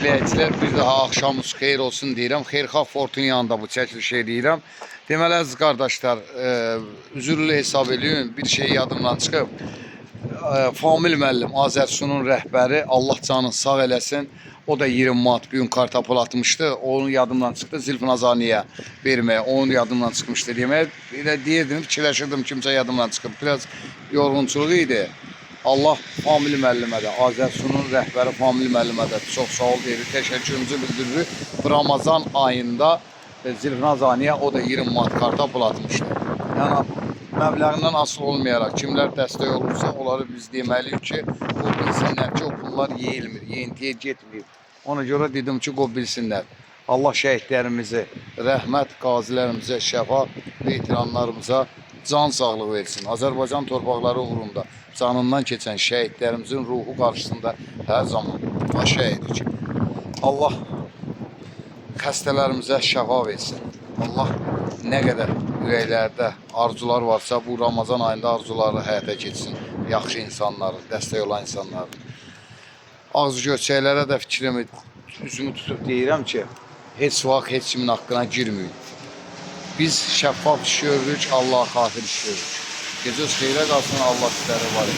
izləyicilər, bir daha axşamınız xeyir olsun deyirəm. Xeyirxah Fortun yanında bu çəkiliş edirəm. Deməli əziz qardaşlar, üzürlü hesab eləyin, bir şey yadımdan çıxıb. Famil müəllim, Azərsunun rəhbəri, Allah canını sağ eləsin. O da 20 manat bir gün kartopul atmışdı. Onun yadımdan çıxdı. Zülfü Nazaniyə verməyə. Onun yadımdan çıxmışdı demək. Elə deyirdim, fikirləşirdim, kimsə yadımdan çıxıb. Biraz yorğunçuluq idi. Allah Famil müəllimə də, Azərsunun rəhbəri Famil müəllimə də çox sağ ol deyirik. Təşəkkürümüzü bildiririk. Bu Ramazan ayında Zülfü Nazaniyə o da 20 manat kartopul atmışdı. Yəni məbləğindən asılı olmayaraq kimlər dəstək olursa, onları biz deməliyik ki, o bilsinlər ki, o pullar yeyilmir, yeyintiyə getmir. Ona görə dedim ki, o bilsinlər. Allah şəhidlərimizi, rəhmət qazilərimizə, şəfa, veteranlarımıza can sağlığı versin. Azərbaycan torpaqları uğrunda canından keçən şəhidlərimizin ruhu qarşısında hər zaman baş əyirik. Allah xəstələrimizə şəfa versin. Allah nə qədər ürəklərdə arzular varsa, bu Ramazan ayında arzuları həyata keçsin. Yaxşı insanların, dəstək olan insanların. Ağzı göçəklərə də fikrimi, üzümü tutub deyirəm ki, heç vaxt heç kimin haqqına girməyin. Biz şəffaf iş görürük, Allah'a xatir iş görürük. Gecəniz xeyrə qalsın, Allah sizləri var.